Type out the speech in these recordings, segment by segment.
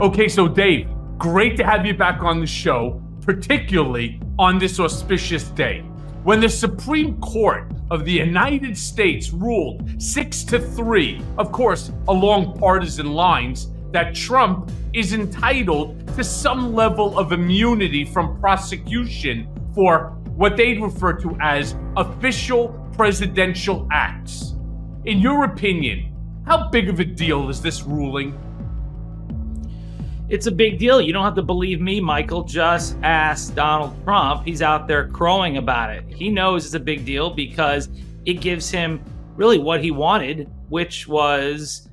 Okay, so Dave, great to have you back on the show, particularly on this auspicious day, when the Supreme Court of the United States ruled 6-3, of course, along partisan lines, that Trump is entitled to some level of immunity from prosecution for what they refer to as official presidential acts. In your opinion, how big of a deal is this ruling? It's a big deal. You don't have to believe me, Michael. Just ask Donald Trump. He's out there crowing about it. He knows it's a big deal because it gives him really what he wanted, which was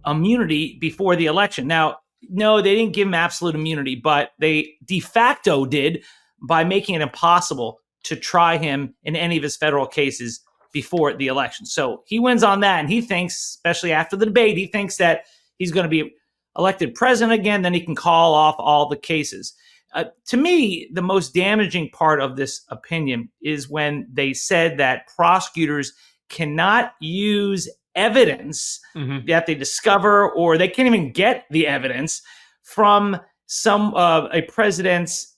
immunity before the election. Now, no, they didn't give him absolute immunity, but they de facto did by making it impossible to try him in any of his federal cases before the election. So he wins on that, and he thinks, especially after the debate, he thinks that he's going to be elected president again, then he can call off all the cases. To me, the most damaging part of this opinion is when they said that prosecutors cannot use evidence that they discover, or they can't even get the evidence from a president's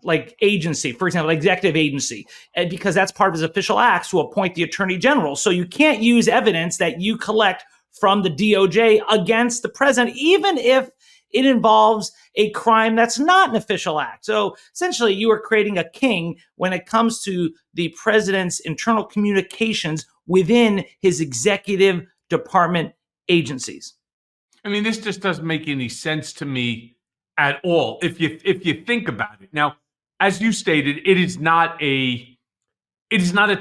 like agency, for example, executive agency, and because that's part of his official acts to appoint the attorney general. So you can't use evidence that you collect from the DOJ against the president, even if it involves a crime that's not an official act. So essentially, you are creating a king when it comes to the president's internal communications within his executive department agencies. I mean, this just doesn't make any sense to me at all if you think about it. Now, as you stated, it is not a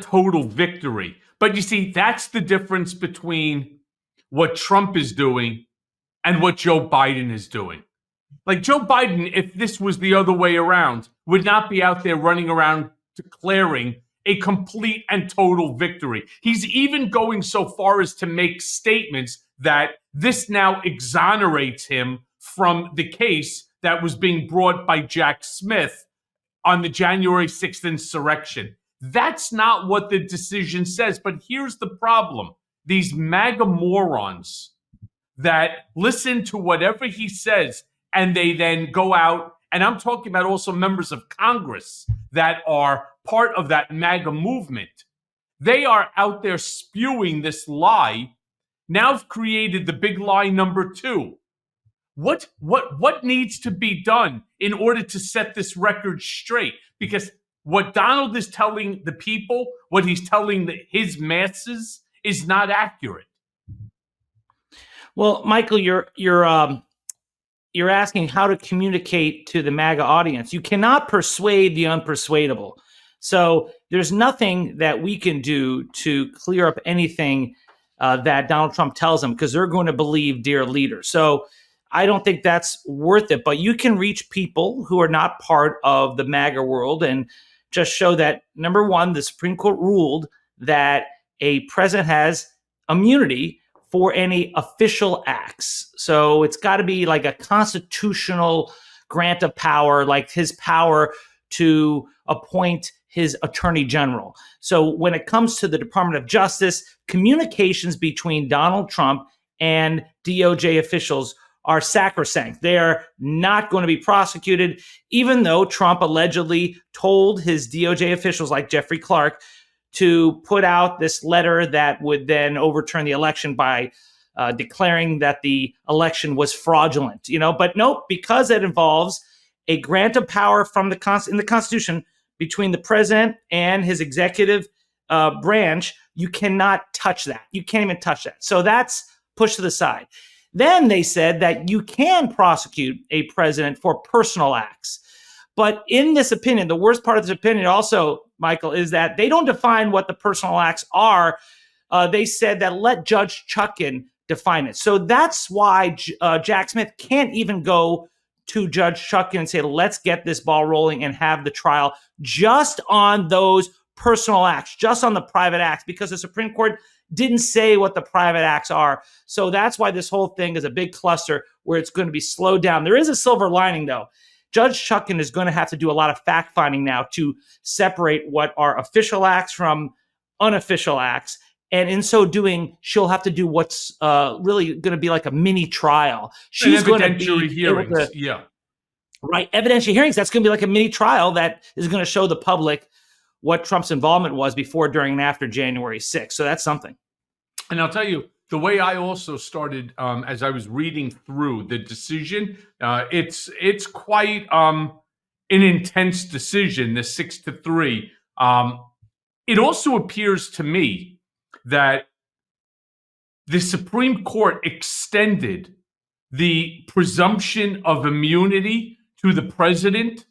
total victory. But you see, that's the difference between what Trump is doing and what Joe Biden is doing. Like Joe Biden, if this was the other way around, would not be out there running around declaring a complete and total victory. He's even going so far as to make statements that this now exonerates him from the case that was being brought by Jack Smith on the January 6th insurrection. That's not what the decision says. But here's the problem. These MAGA morons that listen to whatever he says, and they then go out, and I'm talking about also members of Congress that are part of that MAGA movement. They are out there spewing this lie. Now I've created the big lie number 2. What needs to be done in order to set this record straight? Because what Donald is telling the people, what he's telling his masses, is not accurate. Well, Michael, you're asking how to communicate to the MAGA audience. You cannot persuade the unpersuadable. So there's nothing that we can do to clear up anything that Donald Trump tells them, because they're going to believe dear leader. So I don't think that's worth it. But you can reach people who are not part of the MAGA world and just show that, number one, the Supreme Court ruled that a president has immunity for any official acts. So it's got to be like a constitutional grant of power, like his power to appoint his attorney general. So when it comes to the Department of Justice, communications between Donald Trump and DOJ officials are sacrosanct. They are not going to be prosecuted, even though Trump allegedly told his DOJ officials like Jeffrey Clark to put out this letter that would then overturn the election by declaring that the election was fraudulent. But nope, because it involves a grant of power from in the Constitution between the president and his executive branch, you cannot touch that. You can't even touch that. So that's pushed to the side. Then they said that you can prosecute a president for personal acts. But in this opinion, the worst part of this opinion also, Michael, is that they don't define what the personal acts are. They said that let Judge Chutkan define it. So that's why Jack Smith can't even go to Judge Chutkan and say, let's get this ball rolling and have the trial just on those personal acts, just on the private acts, because the Supreme Court didn't say what the private acts are. So that's why this whole thing is a big cluster where it's going to be slowed down. There is a silver lining, though. Judge Chutkan is going to have to do a lot of fact-finding now to separate what are official acts from unofficial acts. And in so doing, she'll have to do what's really going to be like a mini trial. She's going to be hearings. able to, right, evidentiary hearings. That's going to be like a mini trial that is going to show the public what Trump's involvement was before, during, and after January 6th. So that's something. And I'll tell you, the way I also started as I was reading through the decision, it's quite an intense decision, the 6-3. It also appears to me that the Supreme Court extended the presumption of immunity to the president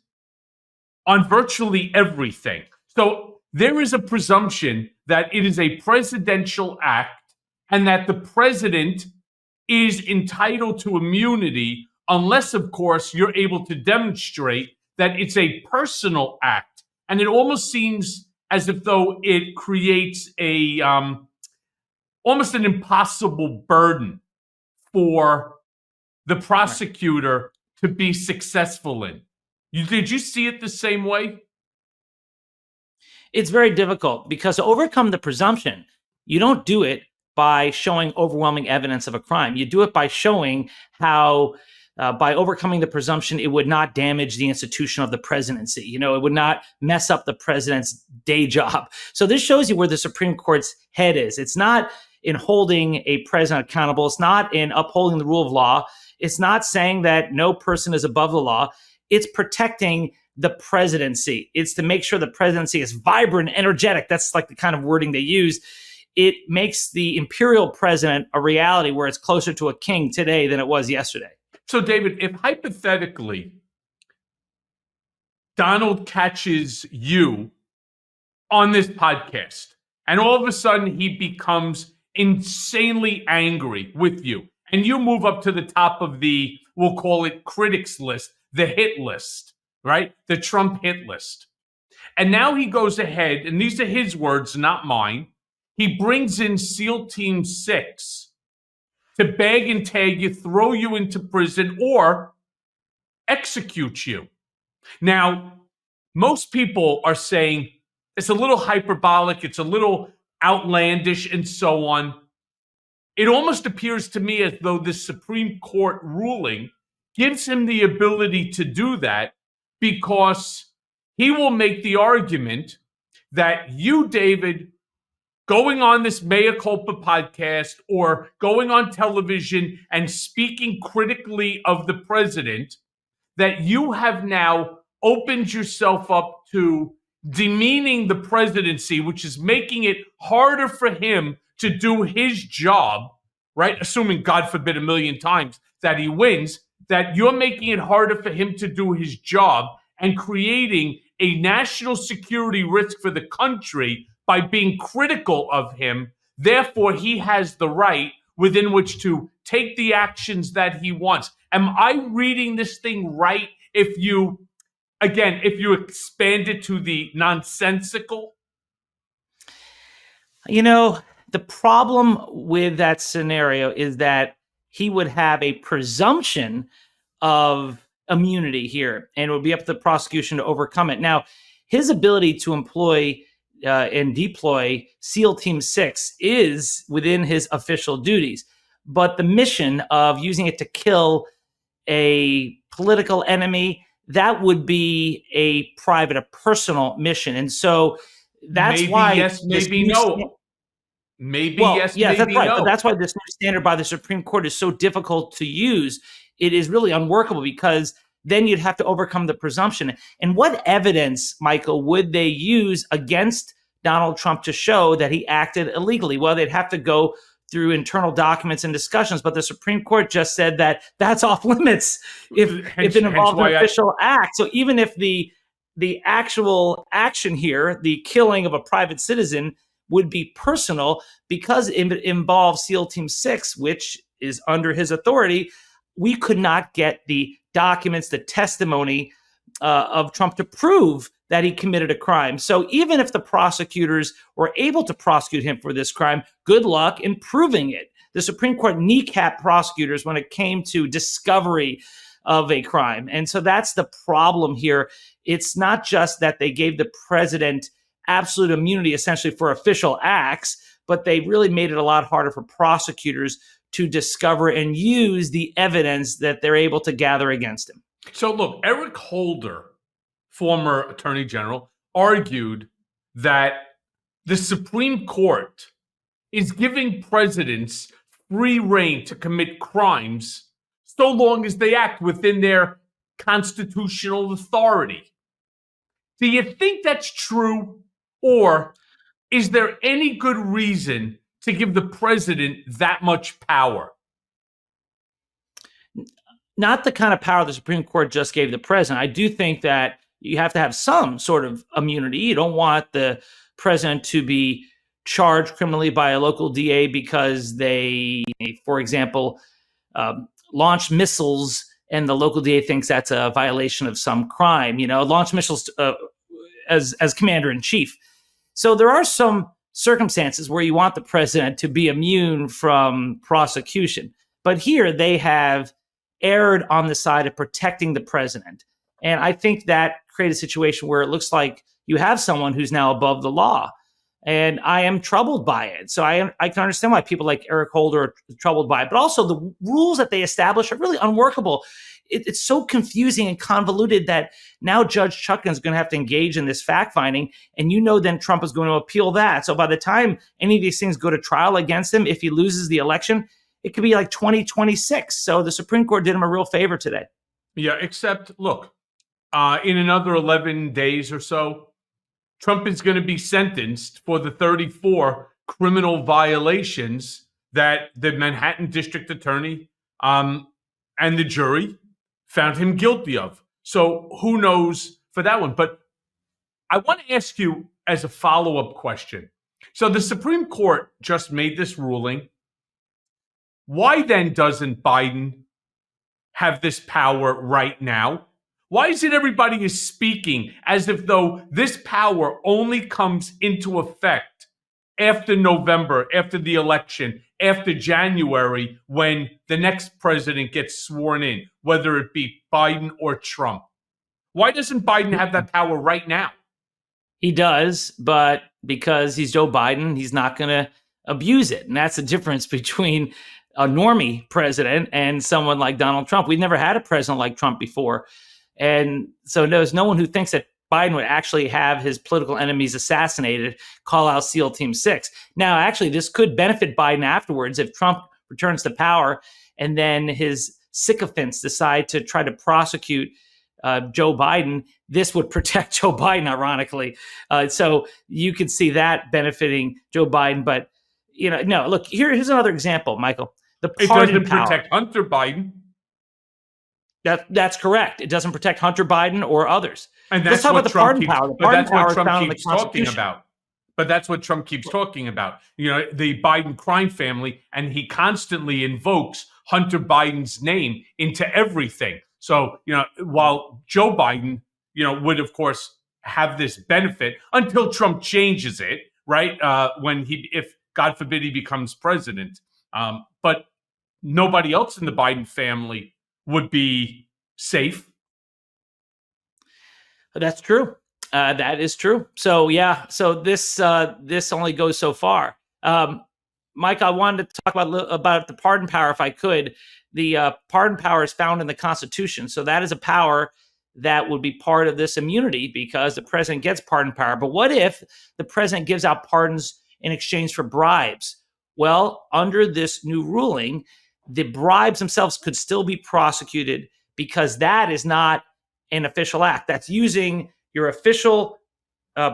on virtually everything. So there is a presumption that it is a presidential act and that the president is entitled to immunity unless, of course, you're able to demonstrate that it's a personal act. And it almost seems as if though it creates a almost an impossible burden for the prosecutor to be successful in. Did you see it the same way? It's very difficult because to overcome the presumption, you don't do it by showing overwhelming evidence of a crime. You do it by showing how, by overcoming the presumption, it would not damage the institution of the presidency. You know, it would not mess up the president's day job. So this shows you where the Supreme Court's head is. It's not in holding a president accountable. It's not in upholding the rule of law. It's not saying that no person is above the law. It's protecting the presidency. It's to make sure the presidency is vibrant, energetic. That's like the kind of wording they use. It makes the imperial president a reality where it's closer to a king today than it was yesterday. So, David, if hypothetically Donald catches you on this podcast and all of a sudden he becomes insanely angry with you and you move up to the top of the, we'll call it critics list, the hit list, right? The Trump hit list. And now he goes ahead, and these are his words, not mine. He brings in SEAL Team 6 to bag and tag you, throw you into prison, or execute you. Now, most people are saying it's a little hyperbolic, it's a little outlandish, and so on. It almost appears to me as though this Supreme Court ruling gives him the ability to do that because he will make the argument that you, David, going on this Mea Culpa podcast or going on television and speaking critically of the president, that you have now opened yourself up to demeaning the presidency, which is making it harder for him to do his job, right? Assuming, God forbid, a million times that he wins, that you're making it harder for him to do his job and creating a national security risk for the country by being critical of him. Therefore, he has the right within which to take the actions that he wants. Am I reading this thing right if you expand it to the nonsensical? You know, the problem with that scenario is that he would have a presumption of immunity here, and it would be up to the prosecution to overcome it. Now, his ability to employ and deploy SEAL Team 6 is within his official duties, but the mission of using it to kill a political enemy, that would be a private, a personal mission. And so that's maybe why yes, maybe no. Maybe yes, yes, maybe that's right. no. But that's why this new standard by the Supreme Court is so difficult to use. It is really unworkable because then you'd have to overcome the presumption. And what evidence, Michael, would they use against Donald Trump to show that he acted illegally? Well, they'd have to go through internal documents and discussions, but the Supreme Court just said that that's off limits if it involves an official act. So even if the actual action here, the killing of a private citizen, would be personal, because it involves SEAL Team 6, which is under his authority, we could not get the documents, the testimony of Trump to prove that he committed a crime. So even if the prosecutors were able to prosecute him for this crime, good luck in proving it. The Supreme Court kneecapped prosecutors when it came to discovery of a crime. And so that's the problem here. It's not just that they gave the president absolute immunity essentially for official acts, but they really made it a lot harder for prosecutors to discover and use the evidence that they're able to gather against him. So look, Eric Holder, former Attorney General, argued that the Supreme Court is giving presidents free rein to commit crimes so long as they act within their constitutional authority. Do you think that's true? Or is there any good reason to give the president that much power? Not the kind of power the Supreme Court just gave the president. I do think that you have to have some sort of immunity. You don't want the president to be charged criminally by a local DA because they, for example, launch missiles and the local DA thinks that's a violation of some crime, launch missiles as commander in chief. So there are some circumstances where you want the president to be immune from prosecution. But here they have erred on the side of protecting the president. And I think that created a situation where it looks like you have someone who's now above the law. And I am troubled by it. So I can understand why people like Eric Holder are troubled by it. But also the rules that they establish are really unworkable. It's so confusing and convoluted that now Judge Chutkan is going to have to engage in this fact-finding. And then Trump is going to appeal that. So by the time any of these things go to trial against him, if he loses the election, it could be like 2026. So the Supreme Court did him a real favor today. Yeah, except, look, in another 11 days or so, Trump is going to be sentenced for the 34 criminal violations that the Manhattan District Attorney and the jury found him guilty of. So who knows for that one? But I want to ask you as a follow-up question. So the Supreme Court just made this ruling. Why then doesn't Biden have this power right now? Why is it everybody is speaking as if though this power only comes into effect after November, after the election, after January, when the next president gets sworn in, whether it be Biden or Trump? Why doesn't Biden have that power right now? He does, but because he's Joe Biden, he's not going to abuse it. And that's the difference between a normie president and someone like Donald Trump. We've never had a president like Trump before. And so there's no one who thinks that Biden would actually have his political enemies assassinated, call out SEAL Team 6. Now, actually, this could benefit Biden afterwards if Trump returns to power and then his sycophants decide to try to prosecute Joe Biden. This would protect Joe Biden, ironically. So you could see that benefiting Joe Biden. But, no, look, here's another example, Michael. It doesn't protect Hunter Biden. That's correct. It doesn't protect Hunter Biden or others. And that's what Trump keeps talking about. But that's what Trump keeps talking about. The Biden crime family, and he constantly invokes Hunter Biden's name into everything. So, while Joe Biden, would of course have this benefit until Trump changes it, right? If God forbid he becomes president. But nobody else in the Biden family would be safe. That's true. That is true. So yeah. So this only goes so far. Mike, I wanted to talk about the pardon power, if I could. The pardon power is found in the Constitution, so that is a power that would be part of this immunity because the president gets pardon power. But what if the president gives out pardons in exchange for bribes? Well, under this new ruling, the bribes themselves could still be prosecuted because that is not an official act. That's using your official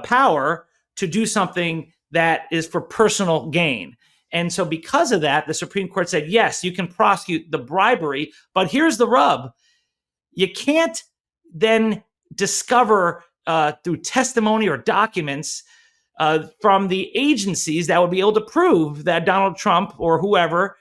power to do something that is for personal gain. And so because of that, the Supreme Court said, yes, you can prosecute the bribery, but here's the rub. You can't then discover through testimony or documents from the agencies that would be able to prove that Donald Trump or whoever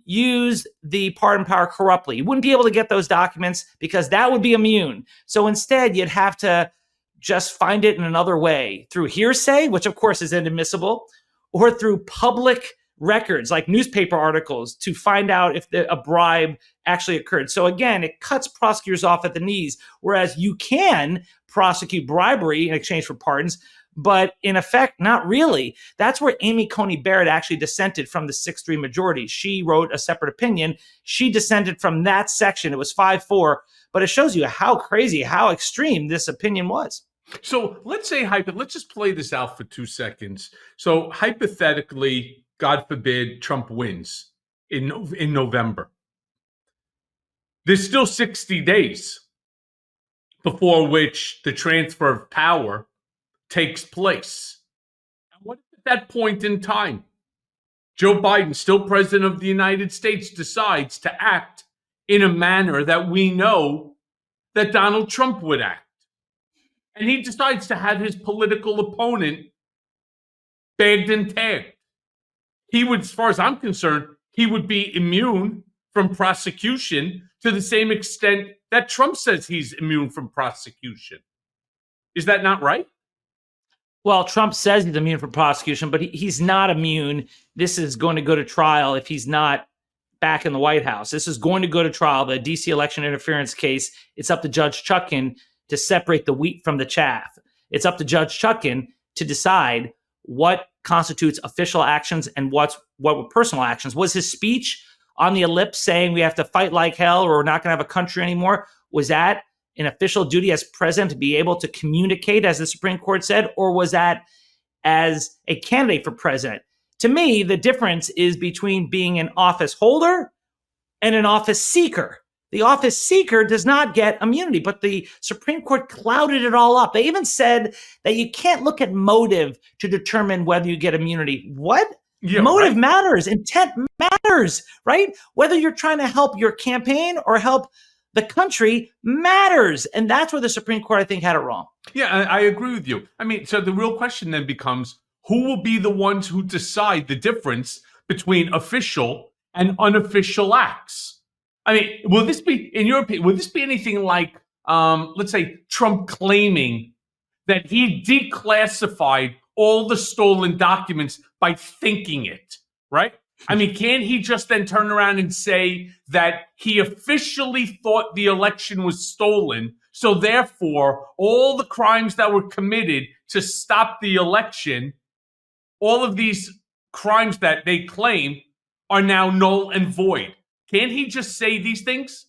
used the pardon power corruptly. You wouldn't be able to get those documents because that would be immune. So instead, you'd have to just find it in another way through hearsay, which of course is inadmissible, or through public records like newspaper articles to find out if a bribe actually occurred. So again, it cuts prosecutors off at the knees, whereas you can prosecute bribery in exchange for pardons, But in effect, not really. That's where Amy Coney Barrett actually dissented from the 6-3 majority. She wrote a separate opinion. She dissented from that section. It was 5-4, but it shows you how crazy, how extreme this opinion was. So let's say, let's just play this out for 2 seconds. So hypothetically, God forbid, Trump wins in November. There's still 60 days before which the transfer of power takes place. And what if at that point in time, Joe Biden, still president of the United States, decides to act in a manner that we know that Donald Trump would act? And he decides to have his political opponent bagged and tagged. He would, as far as I'm concerned, he would be immune from prosecution to the same extent that Trump says he's immune from prosecution. Is that not right? Well, Trump says he's immune from prosecution, but he's not immune. This is going to go to trial if he's not back in the White House. This is going to go to trial. The D.C. election interference case, it's up to Judge Chutkan to separate the wheat from the chaff. It's up to Judge Chutkan to decide what constitutes official actions and what were personal actions. Was his speech on the ellipse saying we have to fight like hell or we're not going to have a country anymore? Was that an official duty as president to be able to communicate, as the Supreme Court said, or was that as a candidate for president? To me, the difference is between being an office holder and an office seeker. The office seeker does not get immunity, but the Supreme Court clouded it all up. They even said that you can't look at motive to determine whether you get immunity. What? Yeah, motive matters. Intent matters, right? Whether you're trying to help your campaign or help the country matters. And that's where the Supreme Court, I think, had it wrong. Yeah, I agree with you. I mean, so the real question then becomes, who will be the ones who decide the difference between official and unofficial acts? I mean, will this be, in your opinion, will this be anything like, let's say, Trump claiming that he declassified all the stolen documents by thinking it, right? I mean, can't he just then turn around and say that he officially thought the election was stolen, so therefore all the crimes that were committed to stop the election, all of these crimes that they claim are now null and void? Can't he just say these things?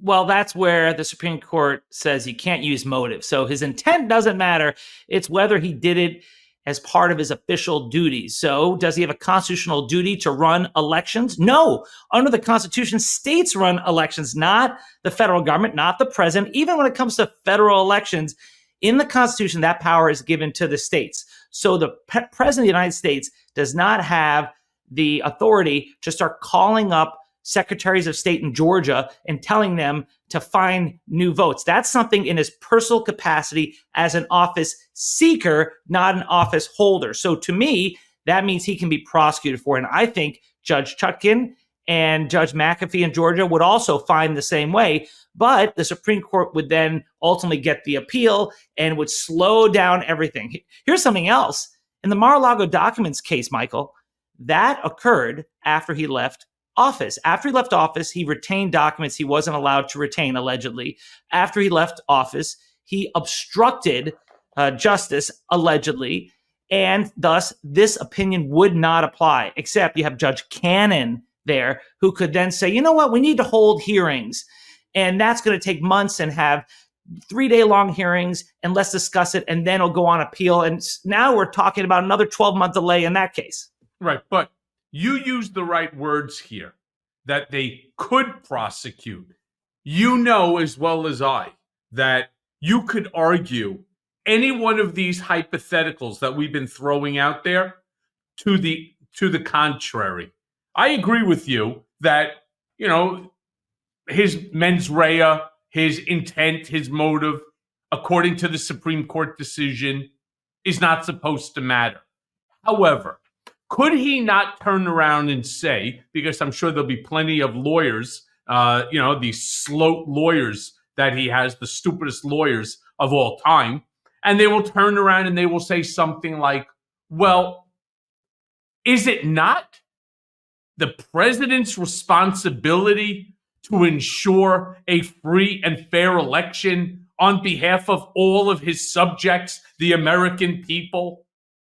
Well, that's where the Supreme Court says you can't use motive. So his intent doesn't matter. It's whether he did it as part of his official duties. So does he have a constitutional duty to run elections? No. Under the Constitution, states run elections, not the federal government, not the president. Even when it comes to federal elections, in the Constitution, that power is given to the states. So the president of the United States does not have the authority to start calling up secretaries of state in Georgia and telling them to find new votes. That's something in his personal capacity as an office seeker, not an office holder. So to me, that means he can be prosecuted for it. And I think Judge Chutkan and Judge McAfee in Georgia would also find the same way. But the Supreme Court would then ultimately get the appeal and would slow down everything. Here's something else. In the Mar-a-Lago documents case, Michael, that occurred after he left office. After he left office, he retained documents he wasn't allowed to retain, allegedly. After he left office, he obstructed justice, allegedly, and thus this opinion would not apply, except you have Judge Cannon there who could then say, you know what, we need to hold hearings, and that's going to take months and have 3-day-long hearings, and let's discuss it, and then it'll go on appeal. And now we're talking about another 12-month delay in that case. Right, but you used the right words here, that they could prosecute. You know as well as I that you could argue any one of these hypotheticals that we've been throwing out there to the contrary. I agree with you that, you know, his mens rea, his intent, his motive, according to the Supreme Court decision, is not supposed to matter. However, could he not turn around and say, because I'm sure there'll be plenty of lawyers, these slow lawyers that he has, the stupidest lawyers of all time, and they will turn around and they will say something like, well, is it not the president's responsibility to ensure a free and fair election on behalf of all of his subjects, the American people.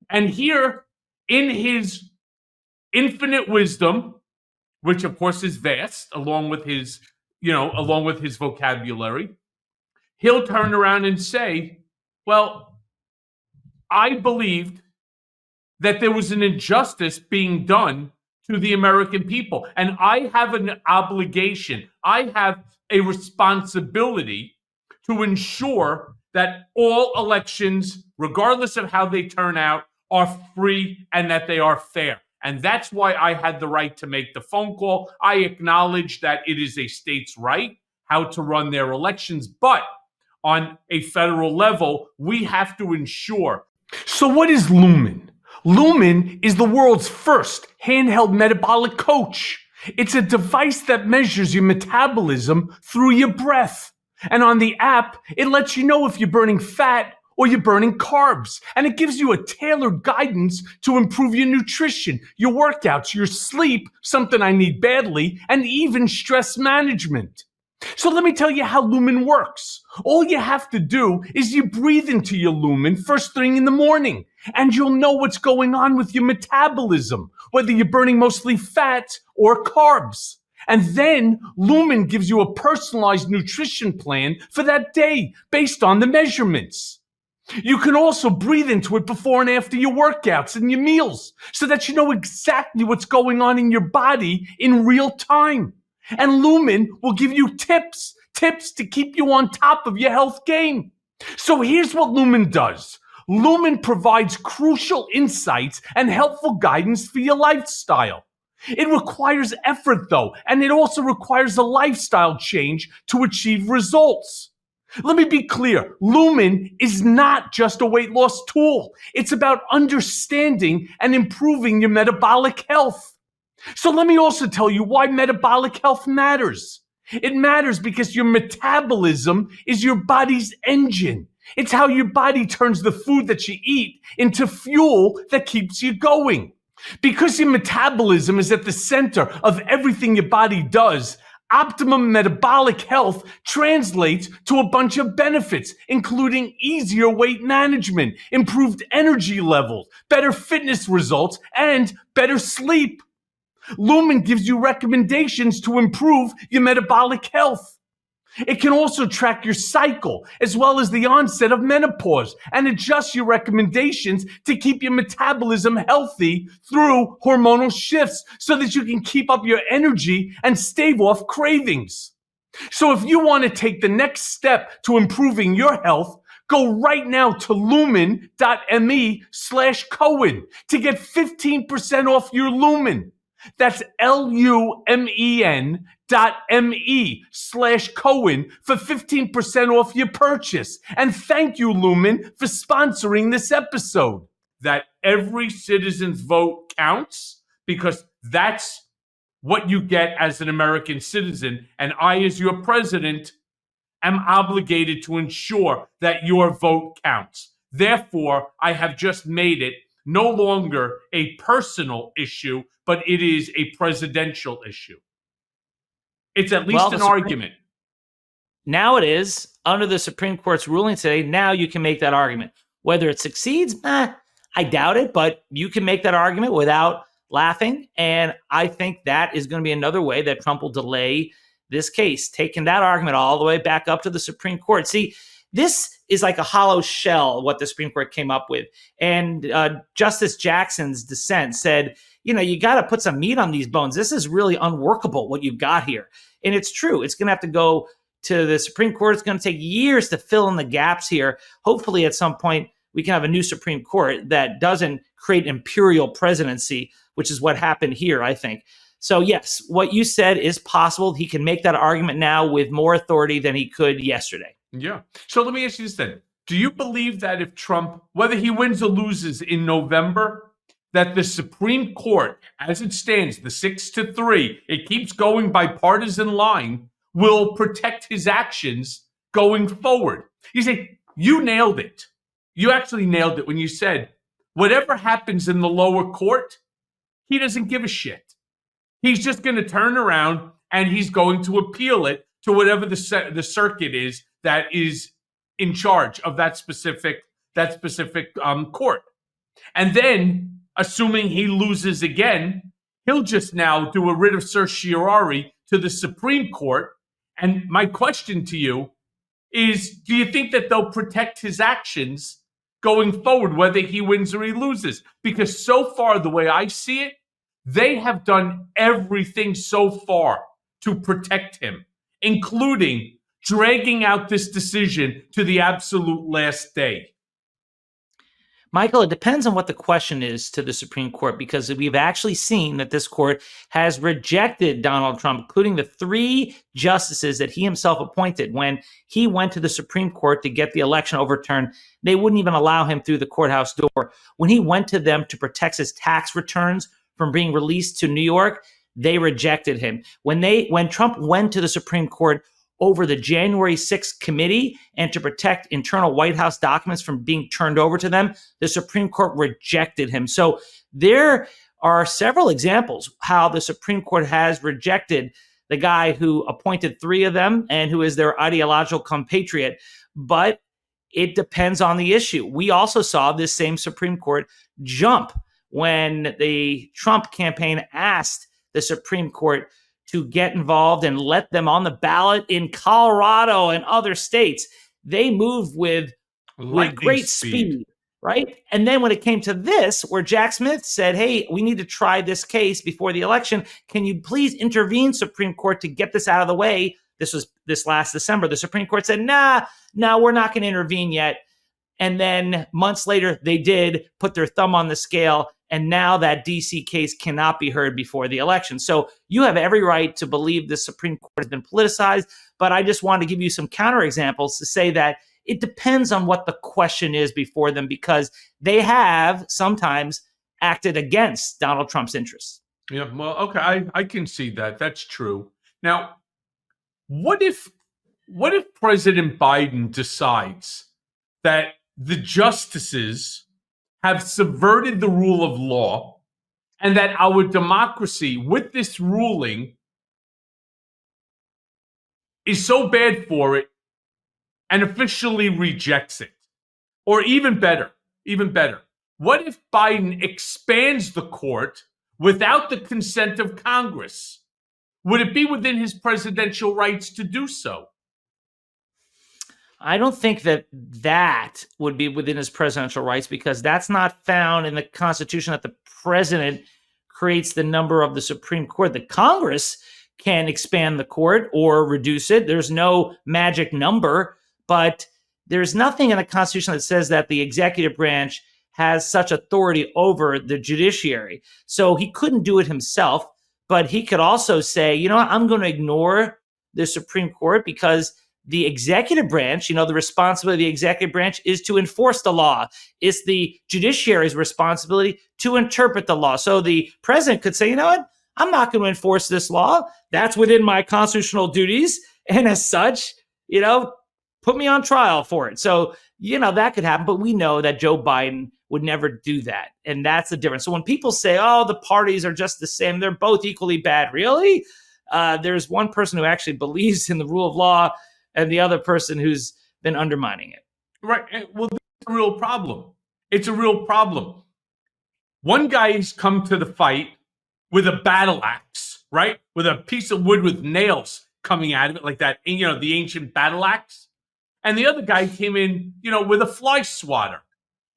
And here, in his infinite wisdom, which of course is vast, along with his vocabulary, he'll turn around and say, well, I believed that there was an injustice being done to the American people. And I have an obligation, I have a responsibility to ensure that all elections, regardless of how they turn out, are free and that they are fair. And that's why I had the right to make the phone call. I acknowledge that it is a state's right how to run their elections, but on a federal level, we have to ensure. So what is Lumen? Lumen is the world's first handheld metabolic coach. It's a device that measures your metabolism through your breath. And on the app, it lets you know if you're burning fat or you're burning carbs. And it gives you a tailored guidance to improve your nutrition, your workouts, your sleep, something I need badly, and even stress management. So let me tell you how Lumen works. All you have to do is you breathe into your Lumen first thing in the morning, and you'll know what's going on with your metabolism, whether you're burning mostly fat or carbs. And then Lumen gives you a personalized nutrition plan for that day based on the measurements. You can also breathe into it before and after your workouts and your meals so that you know exactly what's going on in your body in real time. And Lumen will give you tips to keep you on top of your health game. So here's what Lumen does. Lumen provides crucial insights and helpful guidance for your lifestyle. It requires effort, though, and it also requires a lifestyle change to achieve results. Let me be clear. Lumen is not just a weight loss tool. It's about understanding and improving your metabolic health. So let me also tell you why metabolic health matters. It matters because your metabolism is your body's engine. It's how your body turns the food that you eat into fuel that keeps you going. Because your metabolism is at the center of everything your body does, optimum metabolic health translates to a bunch of benefits, including easier weight management, improved energy levels, better fitness results, and better sleep. Lumen gives you recommendations to improve your metabolic health. It can also track your cycle as well as the onset of menopause and adjust your recommendations to keep your metabolism healthy through hormonal shifts so that you can keep up your energy and stave off cravings. So if you want to take the next step to improving your health, go right now to lumen.me/Cohen to get 15% off your Lumen. That's LUMEN.me/Cohen for 15% off your purchase. And thank you, Lumen, for sponsoring this episode. That every citizen's vote counts because that's what you get as an American citizen. And I, as your president, am obligated to ensure that your vote counts. Therefore, I have just made it no longer a personal issue, but it is a presidential issue. It's at least an argument. Now it is. Under the Supreme Court's ruling today, now you can make that argument. Whether it succeeds, I doubt it, but you can make that argument without laughing. And I think that is going to be another way that Trump will delay this case, taking that argument all the way back up to the Supreme Court. See, this is like a hollow shell, what the Supreme Court came up with. And Justice Jackson's dissent said, you got to put some meat on these bones. This is really unworkable, what you've got here. And it's true. It's going to have to go to the Supreme Court. It's going to take years to fill in the gaps here. Hopefully, at some point, we can have a new Supreme Court that doesn't create imperial presidency, which is what happened here, I think. So, yes, what you said is possible. He can make that argument now with more authority than he could yesterday. Yeah. So let me ask you this then. Do you believe that if Trump, whether he wins or loses in November, that the Supreme Court, as it stands, the 6-3, it keeps going by partisan line, will protect his actions going forward? You say, you nailed it. You actually nailed it when you said, whatever happens in the lower court, he doesn't give a shit. He's just going to turn around and he's going to appeal it to whatever the circuit is that is in charge of that specific court. And then, assuming he loses again, he'll just now do a writ of certiorari to the Supreme Court. And my question to you is, do you think that they'll protect his actions going forward, whether he wins or he loses? Because so far, the way I see it, they have done everything so far to protect him, including dragging out this decision to the absolute last day. Michael, it depends on what the question is to the Supreme Court, because we've actually seen that this court has rejected Donald Trump, including the 3 justices that he himself appointed. When he went to the Supreme Court to get the election overturned, they wouldn't even allow him through the courthouse door. When he went to them to protect his tax returns from being released to New York, they rejected him. When Trump went to the Supreme Court over the January 6th committee and to protect internal White House documents from being turned over to them, the Supreme Court rejected him. So there are several examples how the Supreme Court has rejected the guy who appointed 3 of them and who is their ideological compatriot. But it depends on the issue. We also saw this same Supreme Court jump when the Trump campaign asked the Supreme Court to get involved and let them on the ballot in Colorado and other states. They moved with great speed, right? And then when it came to this, where Jack Smith said, hey, we need to try this case before the election. Can you please intervene, Supreme Court, to get this out of the way? This was this last December. The Supreme Court said, no, we're not going to intervene yet. And then months later, they did put their thumb on the scale. And now that DC case cannot be heard before the election. So you have every right to believe the Supreme Court has been politicized. But I just want to give you some counterexamples to say that it depends on what the question is before them, because they have sometimes acted against Donald Trump's interests. Yeah, well, okay, I can see that. That's true. Now, what if President Biden decides that the justices have subverted the rule of law and that our democracy, with this ruling, is so bad for it and officially rejects it? Or even better, what if Biden expands the court without the consent of Congress? Would it be within his presidential rights to do so? I don't think that would be within his presidential rights, because that's not found in the Constitution that the president creates the number of the Supreme Court. The Congress can expand the court or reduce it. There's no magic number, but there's nothing in the Constitution that says that the executive branch has such authority over the judiciary. So he couldn't do it himself, but he could also say, you know what, I'm going to ignore the Supreme Court, because the executive branch, the responsibility of the executive branch is to enforce the law. It's the judiciary's responsibility to interpret the law. So the president could say, you know what, I'm not going to enforce this law. That's within my constitutional duties. And as such, put me on trial for it. So, that could happen. But we know that Joe Biden would never do that. And that's the difference. So when people say, oh, the parties are just the same, they're both equally bad. Really? There's one person who actually believes in the rule of law and the other person who's been undermining it. Right. Well, that's a real problem. It's a real problem. One guy's come to the fight with a battle axe, right? With a piece of wood with nails coming out of it, like that, the ancient battle axe. And the other guy came in, with a fly swatter.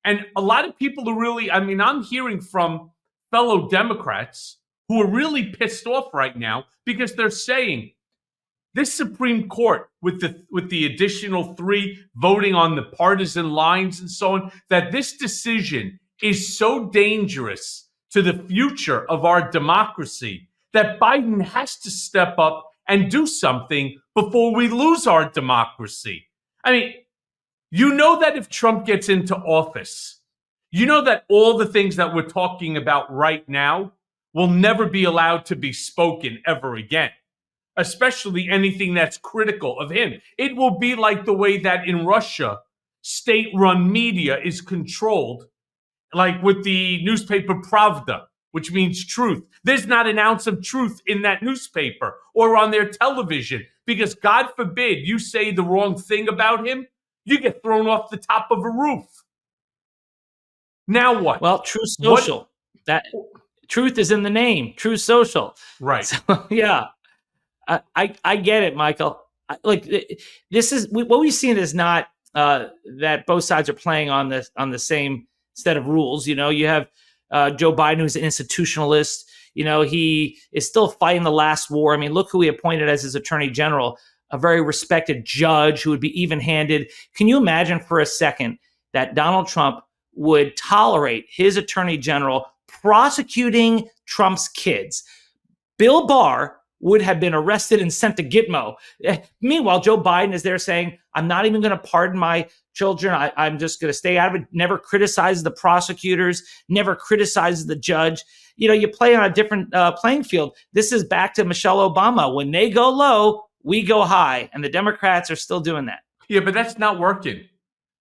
And a lot of people are really, I'm hearing from fellow Democrats who are really pissed off right now, because they're saying, this Supreme Court, with the additional 3 voting on the partisan lines and so on, that this decision is so dangerous to the future of our democracy that Biden has to step up and do something before we lose our democracy. That if Trump gets into office, that all the things that we're talking about right now will never be allowed to be spoken ever again. Especially anything that's critical of him. It will be like the way that in Russia, state-run media is controlled, like with the newspaper Pravda, which means truth. There's not an ounce of truth in that newspaper or on their television, because God forbid you say the wrong thing about him, you get thrown off the top of a roof. Now what? Well, True Social. That truth is in the name. True Social. Right. So, yeah, I get it, Michael. This is what we've seen is not that both sides are playing on the same set of rules. You know, you have Joe Biden, who's an institutionalist. You know, he is still fighting the last war. I mean, look who he appointed as his attorney general, a very respected judge who would be even-handed. Can you imagine for a second that Donald Trump would tolerate his attorney general prosecuting Trump's kids? Bill Barr would have been arrested and sent to Gitmo. Meanwhile, Joe Biden is there saying, I'm not even going to pardon my children. I'm just going to stay out of it. Never criticizes the prosecutors, never criticizes the judge. You know, you play on a different playing field. This is back to Michelle Obama. When they go low, we go high. And the Democrats are still doing that. Yeah, but that's not working.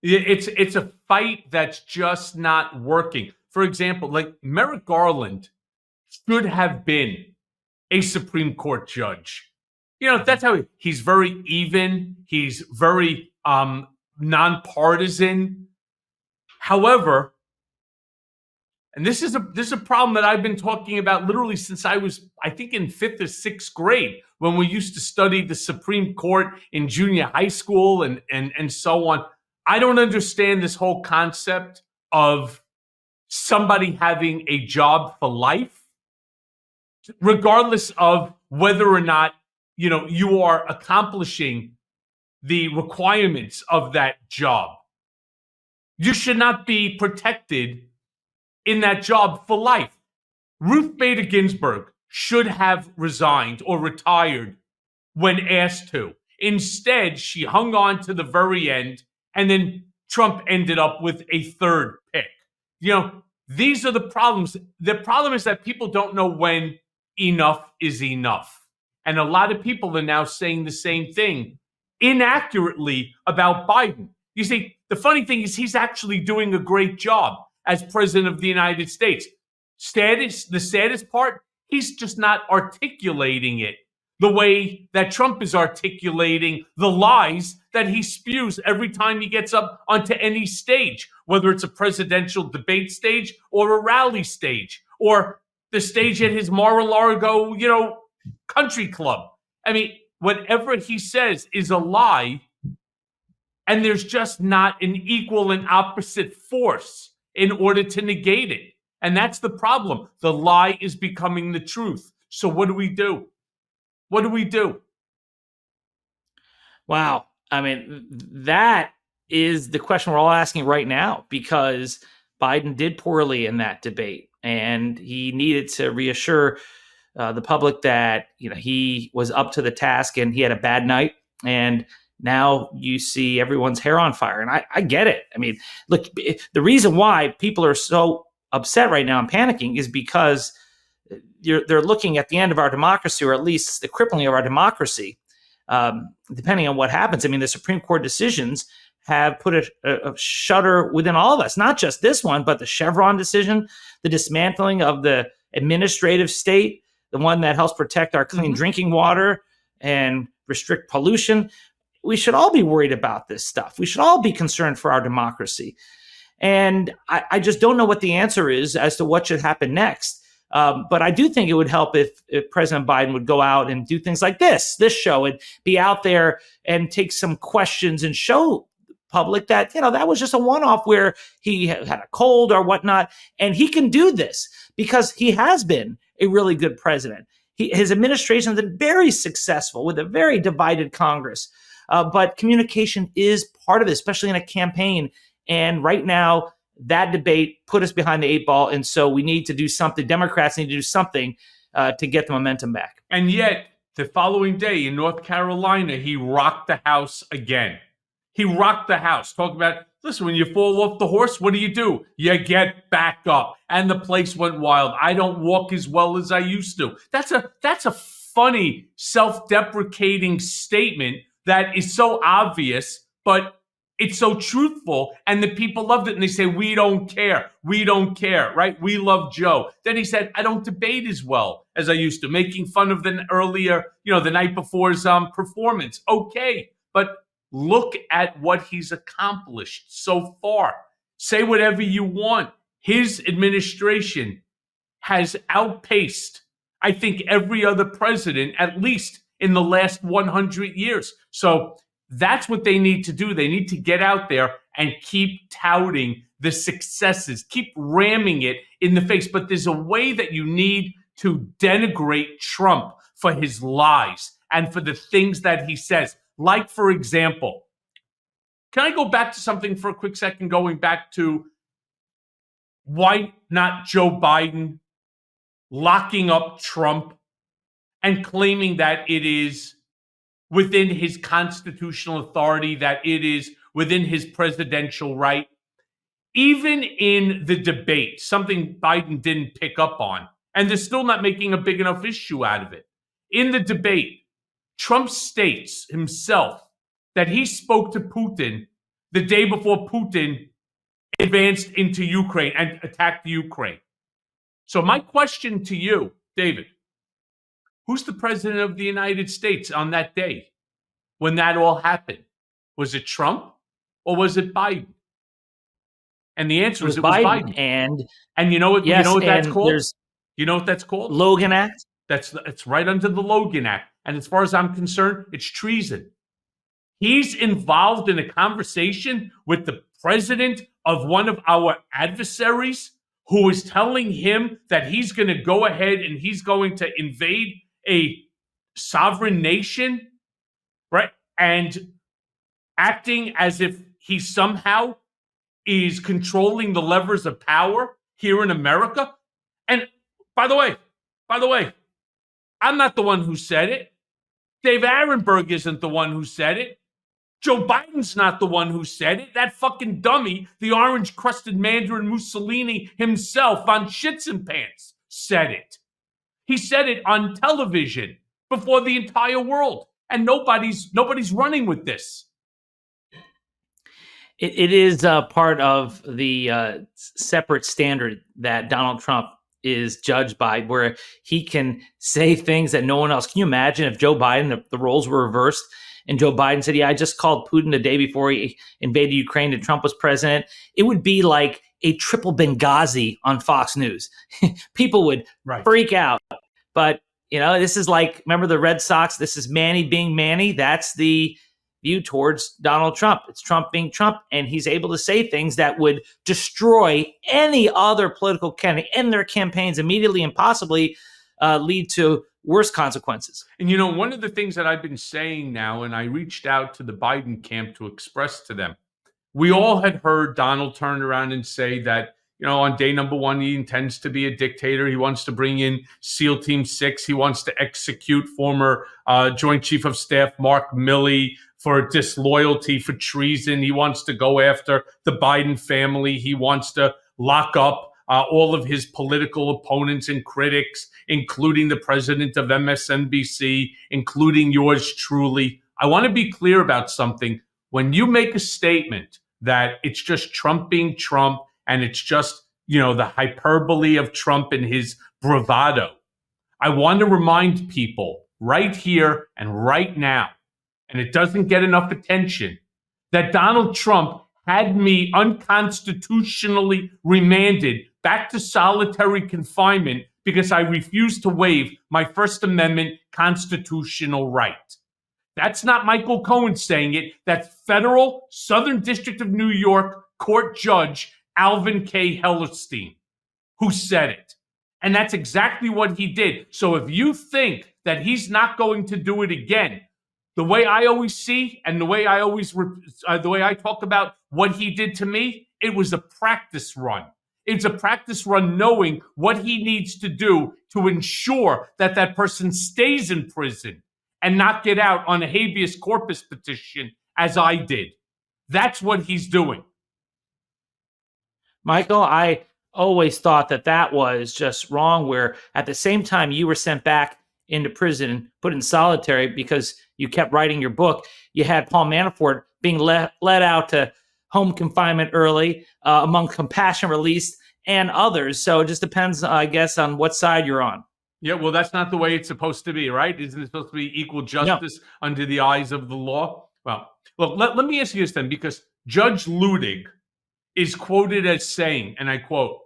It's a fight that's just not working. For example, like Merrick Garland should have been a Supreme Court judge. You know, that's how he's very even. He's very nonpartisan. However, and this is a problem that I've been talking about literally since I was, I think, in 5th or 6th grade, when we used to study the Supreme Court in junior high school and so on. I don't understand this whole concept of somebody having a job for life, regardless of whether or not, you know, you are accomplishing the requirements of that job. You should not be protected in that job for life. Ruth Bader Ginsburg should have resigned or retired when asked to. Instead, she hung on to the very end, and then Trump ended up with a third pick. You know, these are the problems. The problem is that people don't know when enough is enough. And a lot of people are now saying the same thing inaccurately about Biden. You see, the funny thing is he's actually doing a great job as president of the United States. The saddest part, he's just not articulating it the way that Trump is articulating the lies that he spews every time he gets up onto any stage, whether it's a presidential debate stage or a rally stage or the stage at his Mar-a-Lago, you know, country club. I mean, whatever he says is a lie, and there's just not an equal and opposite force in order to negate it. And that's the problem. The lie is becoming the truth. So what do we do? What do we do? Wow. I mean, that is the question we're all asking right now, because Biden did poorly in that debate, and he needed to reassure the public that, you know, he was up to the task and he had a bad night. And now you see everyone's hair on fire. And I get it. I mean, look, the reason why people are so upset right now and panicking is because they're looking at the end of our democracy, or at least the crippling of our democracy, depending on what happens. I mean, the Supreme Court decisions have put a shudder within all of us, not just this one, but the Chevron decision, the dismantling of the administrative state, the one that helps protect our clean drinking water and restrict pollution. We should all be worried about this stuff. We should all be concerned for our democracy. And I just don't know what the answer is as to what should happen next. But I do think it would help if President Biden would go out and do things like this show, and be out there and take some questions and show the public that, you know, that was just a one-off where he had a cold or whatnot. And he can do this because he has been a really good president. His administration has been very successful with a very divided Congress. But communication is part of it, especially in a campaign. And right now, that debate put us behind the 8 ball. And so we need to do something. Democrats need to do something to get the momentum back. And yet, the following day in North Carolina, he rocked the House again. He rocked the House. Talk about, listen, when you fall off the horse, what do? You get back up. And the place went wild. I don't walk as well as I used to. That's a funny, self-deprecating statement that is so obvious, but it's so truthful, and the people loved it, and they say, we don't care, right? We love Joe. Then he said, I don't debate as well as I used to, making fun of the earlier, the night before's performance. Okay, but Look at what he's accomplished so far. Say whatever you want. His administration has outpaced, I think, every other president, at least in the last 100 years. So that's what they need to do. They need to get out there and keep touting the successes, keep ramming it in the face. But there's a way that you need to denigrate Trump for his lies and for the things that he says. Like, for example, can I go back to something for a quick second, going back to why not Joe Biden locking up Trump and claiming that it is within his constitutional authority, that it is within his presidential right? Even in the debate, something Biden didn't pick up on, and they're still not making a big enough issue out of it. In the debate, Trump states himself that he spoke to Putin the day before Putin advanced into Ukraine and attacked Ukraine. So my question to you, David, who's the president of the United States on that day when that all happened? Was it Trump or was it Biden? And the answer is it was Biden. And you know what? Yes, you know what that's called? You know what that's called? Logan Act. It's right under the Logan Act. And as far as I'm concerned, it's treason. He's involved in a conversation with the president of one of our adversaries who is telling him that he's going to go ahead and he's going to invade a sovereign nation, right? And acting as if he somehow is controlling the levers of power here in America. And by the way, I'm not the one who said it. Dave Aronberg isn't the one who said it. Joe Biden's not the one who said it. That fucking dummy, the orange-crusted Mandarin Mussolini himself on Shits and Pants said it. He said it on television before the entire world. And nobody's running with this. It is part of the separate standard that Donald Trump is judged by, where he can say things that no one else. Can you imagine if Joe Biden, the roles were reversed, and Joe Biden said, yeah, I just called Putin the day before he invaded Ukraine and Trump was president? It would be like a triple Benghazi on Fox News. People would freak out. But, this is like, remember the Red Sox? This is Manny being Manny. That's the view towards Donald Trump. It's Trump being Trump, and he's able to say things that would destroy any other political candidate in their campaigns immediately and possibly lead to worse consequences. And one of the things that I've been saying now, and I reached out to the Biden camp to express to them, we all had heard Donald turn around and say that, on day number one, he intends to be a dictator. He wants to bring in SEAL Team 6. He wants to execute former Joint Chief of Staff Mark Milley for disloyalty, for treason. He wants to go after the Biden family. He wants to lock up all of his political opponents and critics, including the president of MSNBC, including yours truly. I want to be clear about something. When you make a statement that it's just Trump being Trump and it's just, the hyperbole of Trump and his bravado, I want to remind people right here and right now, and it doesn't get enough attention, that Donald Trump had me unconstitutionally remanded back to solitary confinement because I refused to waive my First Amendment constitutional right. That's not Michael Cohen saying it. That's federal Southern District of New York court judge Alvin K. Hellerstein who said it. And that's exactly what he did. So if you think that he's not going to do it again, the way I always see and the way I talk about what he did to me, it was a practice run. It's a practice run knowing what he needs to do to ensure that that person stays in prison and not get out on a habeas corpus petition as I did. That's what he's doing. Michael, I always thought that was just wrong, where at the same time you were sent back into prison, put in solitary because you kept writing your book, you had Paul Manafort being let out to home confinement early, among compassion release and others. So it just depends, I guess, on what side you're on. Yeah, well, that's not the way it's supposed to be, right? Isn't it supposed to be equal justice under the eyes of the law? Well, look, let me ask you this then, because Judge Ludig is quoted as saying, and I quote,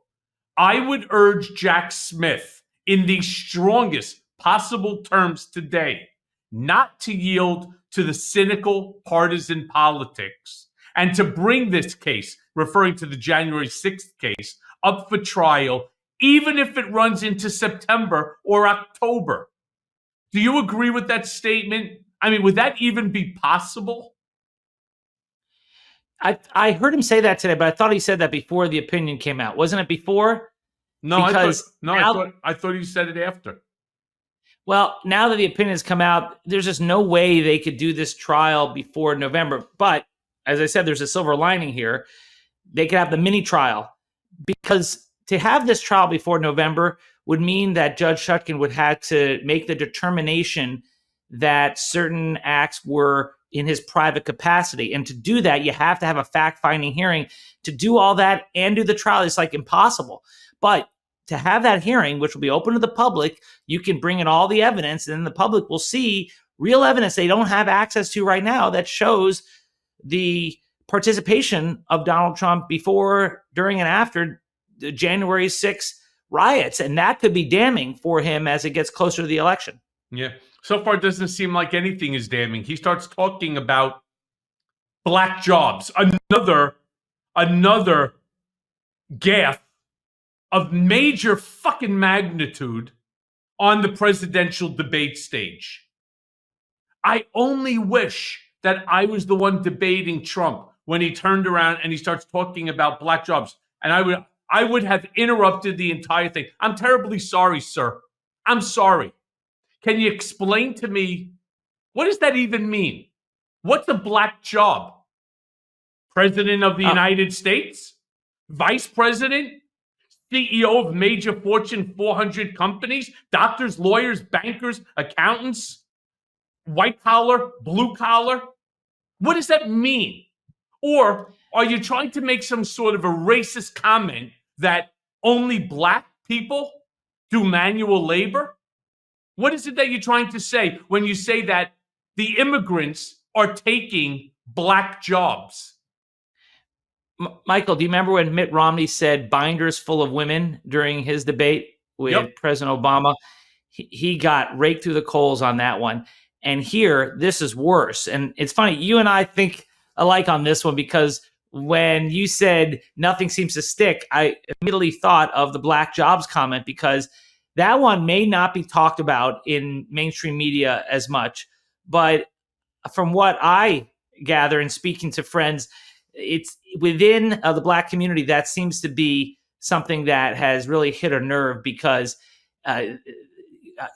"I would urge Jack Smith in the strongest possible terms today not to yield to the cynical partisan politics and to bring this case," referring to the January 6th case, "up for trial, even if it runs into September or October." Do you agree with that statement? I mean, would that even be possible? I heard him say that today, but I thought he said that before the opinion came out. Wasn't it before? No, Because I thought he said it after. well, now that the opinion has come out, there's just no way they could do this trial before November. But as I said, there's a silver lining here. They could have the mini trial, because to have this trial before November would mean that Judge Shutkin would have to make the determination that certain acts were in his private capacity. And to do that, you have to have a fact-finding hearing. To do all that and do the trial is like impossible. But to have that hearing, which will be open to the public, you can bring in all the evidence, and then the public will see real evidence they don't have access to right now that shows the participation of Donald Trump before, during, and after the January 6th riots. And that could be damning for him as it gets closer to the election. Yeah. So far, it doesn't seem like anything is damning. He starts talking about black jobs, another gaffe of major fucking magnitude on the presidential debate stage. I only wish that I was the one debating Trump when he turned around and he starts talking about black jobs. And I would have interrupted the entire thing. I'm terribly sorry, sir. I'm sorry. Can you explain to me, what does that even mean? What's a black job? President of the United States? Vice president? CEO of major Fortune 400 companies? Doctors, lawyers, bankers, accountants? White collar, blue collar? What does that mean? Or are you trying to make some sort of a racist comment that only black people do manual labor? What is it that you're trying to say when you say that the immigrants are taking black jobs? Michael, do you remember when Mitt Romney said binders full of women during his debate with President Obama? He got raked through the coals on that one. And here, this is worse. And it's funny, you and I think alike on this one, because when you said nothing seems to stick, I immediately thought of the black jobs comment, because that one may not be talked about in mainstream media as much. But from what I gather in speaking to friends, it's within the black community that seems to be something that has really hit a nerve, because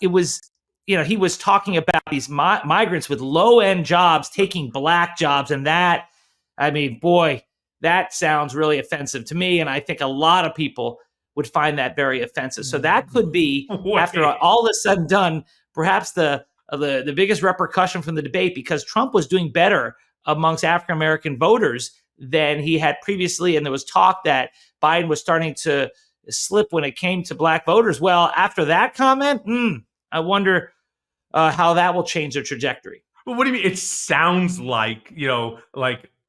it was, he was talking about these migrants with low-end jobs taking black jobs. And that, I mean, boy, that sounds really offensive to me. And I think a lot of people would find that very offensive. So that could be, after all is said and done, perhaps the biggest repercussion from the debate, because Trump was doing better amongst African-American voters than he had previously. And there was talk that Biden was starting to slip when it came to black voters. Well, after that comment, I wonder how that will change their trajectory. Well, what do you mean? It sounds like,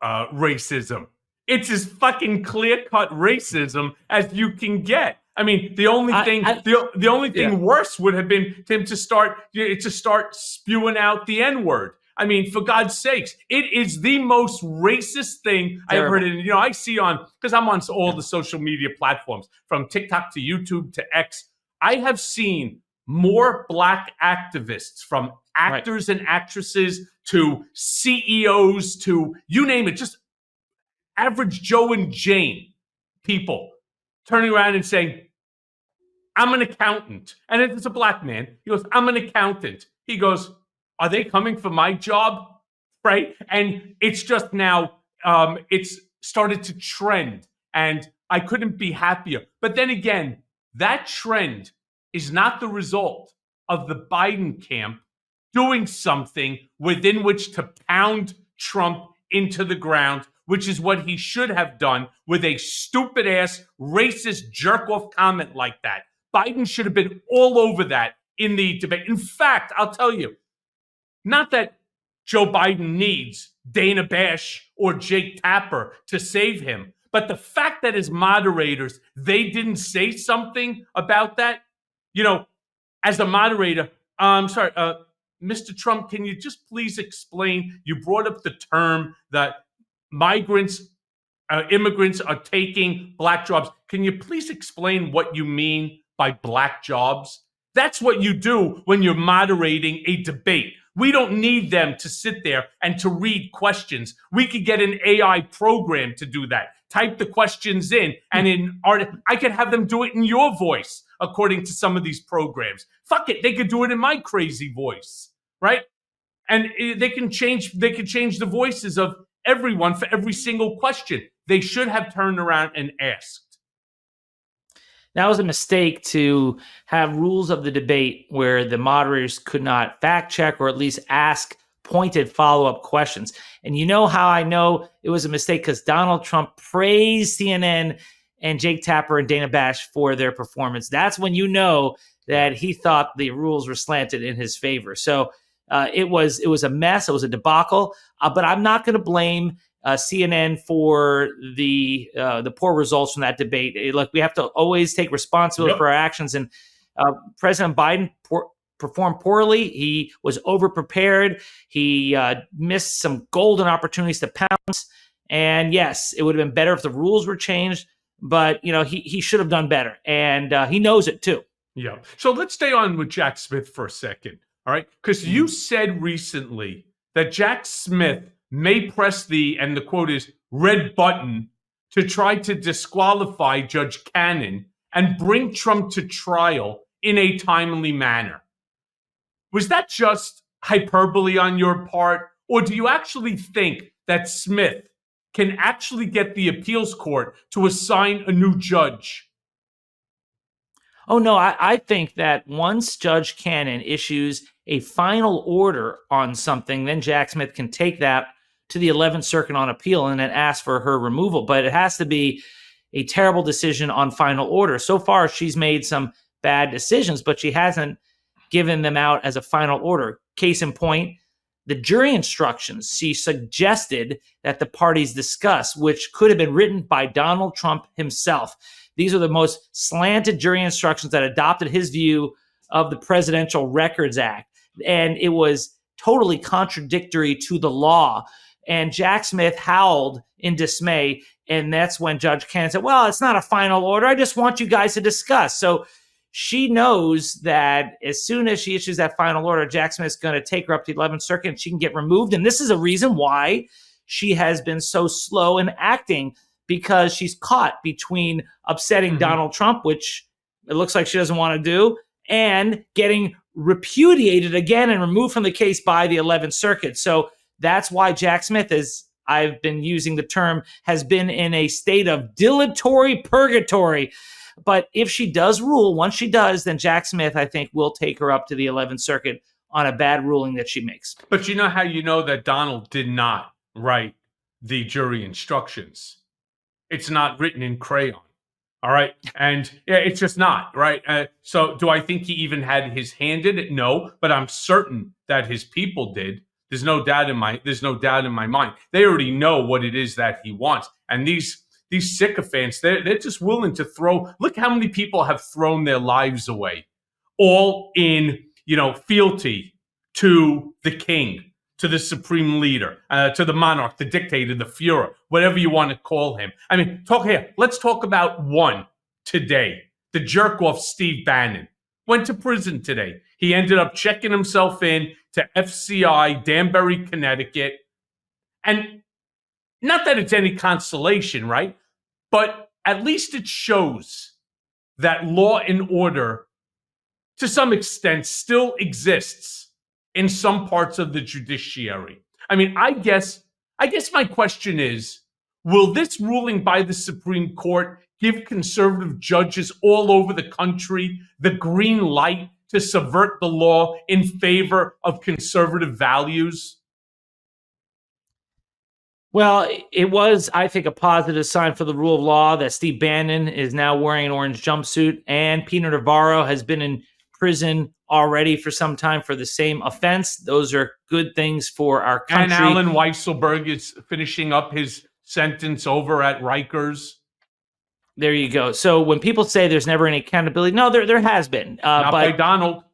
racism. It's as fucking clear-cut racism as you can get. I mean, the only thing worse would have been him to start spewing out the N-word. I mean, for God's sakes, it is the most racist thing I've heard. And I see because I'm on all the social media platforms, from TikTok to YouTube to X. I have seen more black activists, from actors and actresses to CEOs to you name it, just average Joe and Jane people, turning around and saying, "I'm an accountant." And it's a black man. He goes, "I'm an accountant." He goes, "Are they coming for my job?" Right? And it's just now, it's started to trend. And I couldn't be happier. But then again, that trend is not the result of the Biden camp doing something within which to pound Trump into the ground, which is what he should have done with a stupid-ass, racist, jerk-off comment like that. Biden should have been all over that in the debate. In fact, I'll tell you, not that Joe Biden needs Dana Bash or Jake Tapper to save him. But the fact that as moderators, they didn't say something about that, as a moderator, I'm sorry, Mr. Trump, can you just please explain? You brought up the term that immigrants are taking black jobs. Can you please explain what you mean by black jobs? That's what you do when you're moderating a debate. We don't need them to sit there and to read questions. We could get an AI program to do that. Type the questions in, and I could have them do it in your voice, according to some of these programs. Fuck it, they could do it in my crazy voice, right? And they can change the voices of everyone for every single question. They should have turned around and asked. That was a mistake to have rules of the debate where the moderators could not fact check or at least ask pointed follow-up questions. And you know how I know it was a mistake? Because Donald Trump praised CNN and Jake Tapper and Dana Bash for their performance. That's when you know that he thought the rules were slanted in his favor. So it was a mess. It was a debacle. But I'm not going to blame CNN for the poor results from that debate. Look, we have to always take responsibility for our actions. And President Biden performed poorly. He was overprepared. He missed some golden opportunities to pounce. And yes, it would have been better if the rules were changed. But he should have done better, and he knows it too. Yeah. So let's stay on with Jack Smith for a second. All right, because you said recently that Jack Smith may press and the quote is, red button to try to disqualify Judge Cannon and bring Trump to trial in a timely manner. Was that just hyperbole on your part, or do you actually think that Smith can actually get the appeals court to assign a new judge? Oh, no, I think that once Judge Cannon issues a final order on something, then Jack Smith can take that to the 11th Circuit on appeal and then ask for her removal. But it has to be a terrible decision on final order. So far, she's made some bad decisions, but she hasn't given them out as a final order. Case in point, the jury instructions she suggested that the parties discuss, which could have been written by Donald Trump himself. These are the most slanted jury instructions that adopted his view of the Presidential Records Act. And it was totally contradictory to the law. And Jack Smith howled in dismay. And that's when Judge Cannon said, well, it's not a final order. I just want you guys to discuss. So she knows that as soon as she issues that final order, Jack Smith's going to take her up to the 11th Circuit and she can get removed. And this is a reason why she has been so slow in acting, because she's caught between upsetting Donald Trump, which it looks like she doesn't want to do, and getting repudiated again and removed from the case by the 11th Circuit. So that's why Jack Smith, as I've been using the term, has been in a state of dilatory purgatory. But if she does rule, once she does, then Jack Smith, I think, will take her up to the 11th Circuit on a bad ruling that she makes. But you know how you know that Donald did not write the jury instructions? It's not written in crayon. All right. And yeah, it's just not, right? So do I think he even had his hand in it? No, but I'm certain that his people did. There's no doubt in my mind. They already know what it is that he wants. And these sycophants, they're just willing to throw. Look how many people have thrown their lives away, all in, fealty to the king, to the supreme leader, to the monarch, the dictator, the Führer, whatever you want to call him. I mean, let's talk about one today. The jerk-off Steve Bannon went to prison today. He ended up checking himself in to FCI, Danbury, Connecticut. And not that it's any consolation, right? But at least it shows that law and order, to some extent, still exists in some parts of the judiciary. I mean, I guess my question is, will this ruling by the Supreme Court give conservative judges all over the country the green light to subvert the law in favor of conservative values? Well, it was, I think, a positive sign for the rule of law that Steve Bannon is now wearing an orange jumpsuit, and Peter Navarro has been in prison already for some time for the same offense. Those are good things for our country. And Alan Weisselberg is finishing up his sentence over at Rikers. There you go. So when people say there's never any accountability, no, there has been. Not by Donald.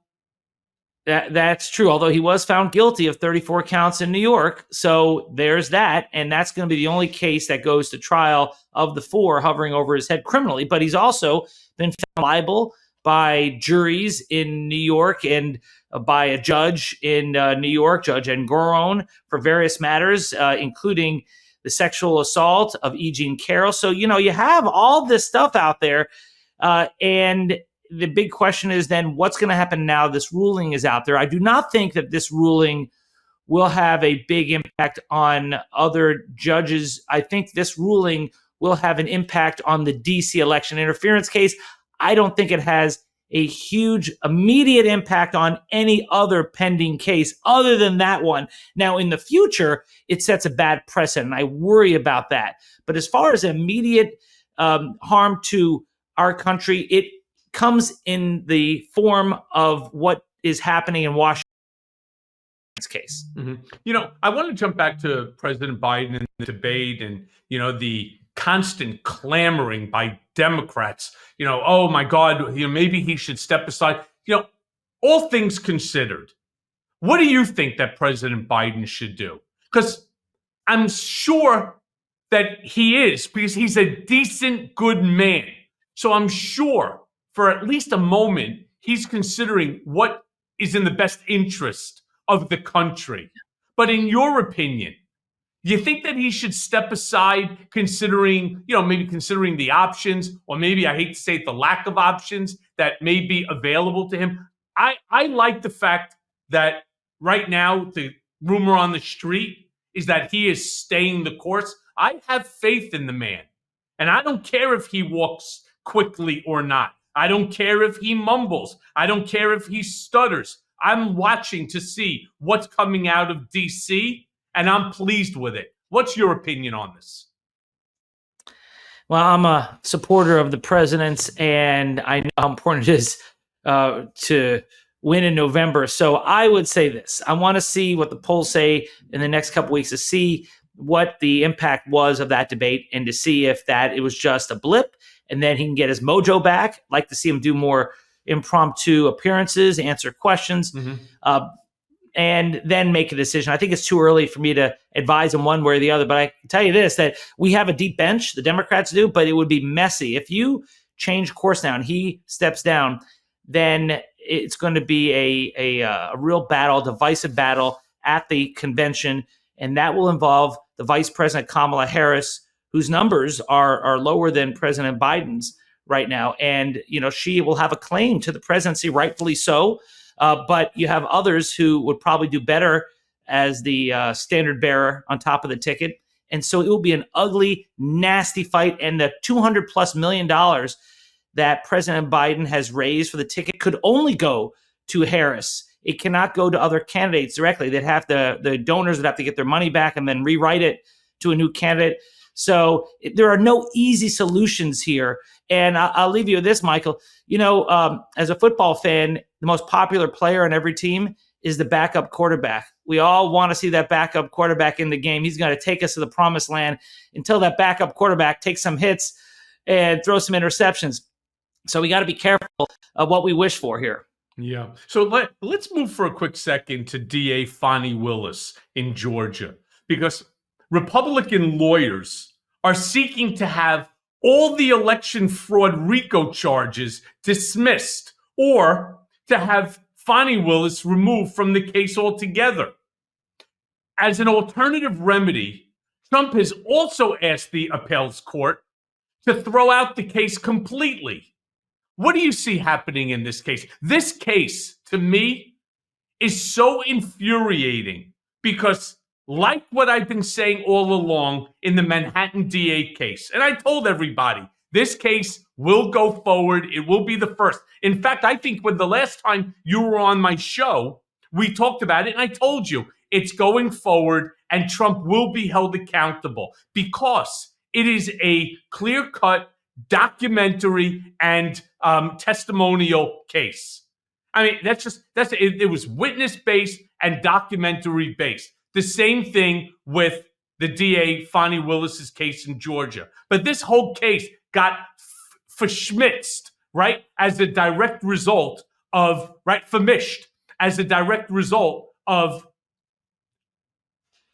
That's true, although he was found guilty of 34 counts in New York. So there's that, and that's going to be the only case that goes to trial of the 4 hovering over his head criminally. But he's also been found liable by juries in New York and by a judge in New York, Judge Ngoron, for various matters, including the sexual assault of E. Jean Carroll. So, you have all this stuff out there, and the big question is then what's going to happen now this ruling is out there. I do not think that this ruling will have a big impact on other judges. I think this ruling will have an impact on the D.C. election interference case. I don't think it has a huge immediate impact on any other pending case other than that one. Now, in the future, it sets a bad precedent. I worry about that. But as far as immediate harm to our country, it comes in the form of what is happening in Washington case. Mm-hmm. I want to jump back to President Biden and the debate and, the constant clamoring by Democrats, oh my God, maybe he should step aside. All things considered, what do you think that President Biden should do? Because I'm sure that he is, because he's a decent, good man. So I'm sure for at least a moment, he's considering what is in the best interest of the country. But in your opinion, do you think that he should step aside considering, maybe considering the options, or maybe, I hate to say it, the lack of options that may be available to him? I like the fact that right now, the rumor on the street is that he is staying the course. I have faith in the man. And I don't care if he walks quickly or not. I don't care if he mumbles. I don't care if he stutters. I'm watching to see what's coming out of D.C., and I'm pleased with it. What's your opinion on this? Well, I'm a supporter of the president's, and I know how important it is to win in November. So I would say this. I want to see what the polls say in the next couple weeks to see what the impact was of that debate and to see if that it was just a blip and then he can get his mojo back. I'd like to see him do more impromptu appearances, answer questions, and then make a decision. I think it's too early for me to advise him one way or the other, but I can tell you this, that we have a deep bench, the Democrats do, but it would be messy. If you change course now and he steps down, then it's going to be a real battle, divisive battle at the convention, and that will involve the Vice President Kamala Harris, whose numbers are lower than President Biden's right now. And, she will have a claim to the presidency, rightfully so. But you have others who would probably do better as the standard bearer on top of the ticket. And so it will be an ugly, nasty fight. And the $200+ million that President Biden has raised for the ticket could only go to Harris. It cannot go to other candidates directly. They'd have the donors would have to get their money back and then rewrite it to a new candidate. So there are no easy solutions here. And I'll leave you with this, Michael. As a football fan, the most popular player on every team is the backup quarterback. We all want to see that backup quarterback in the game. He's going to take us to the promised land until that backup quarterback takes some hits and throws some interceptions. So we got to be careful of what we wish for here. Yeah. So let's move for a quick second to DA Fani Willis in Georgia, because Republican lawyers are seeking to have all the election fraud RICO charges dismissed or to have Fani Willis removed from the case altogether. As an alternative remedy, Trump has also asked the appeals court to throw out the case completely. What do you see happening in this case? This case, to me, is so infuriating because, like what I've been saying all along in the Manhattan DA case, and I told everybody, this case will go forward. It will be the first. In fact, I think when the last time you were on my show, we talked about it, and I told you it's going forward and Trump will be held accountable because it is a clear-cut documentary and testimonial case. I mean, it was witness based and documentary based. The same thing with the DA Fonnie Willis's case in Georgia. But this whole case got verschmitzed, right, as a direct result of, vermished, as a direct result of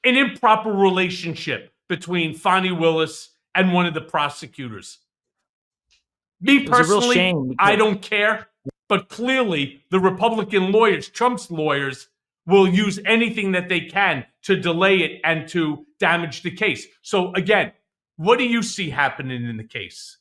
an improper relationship between Fonnie Willis and one of the prosecutors. Me personally, I don't care, but clearly the Republican lawyers, Trump's lawyers, will use anything that they can to delay it and to damage the case. So again, what do you see happening in the case?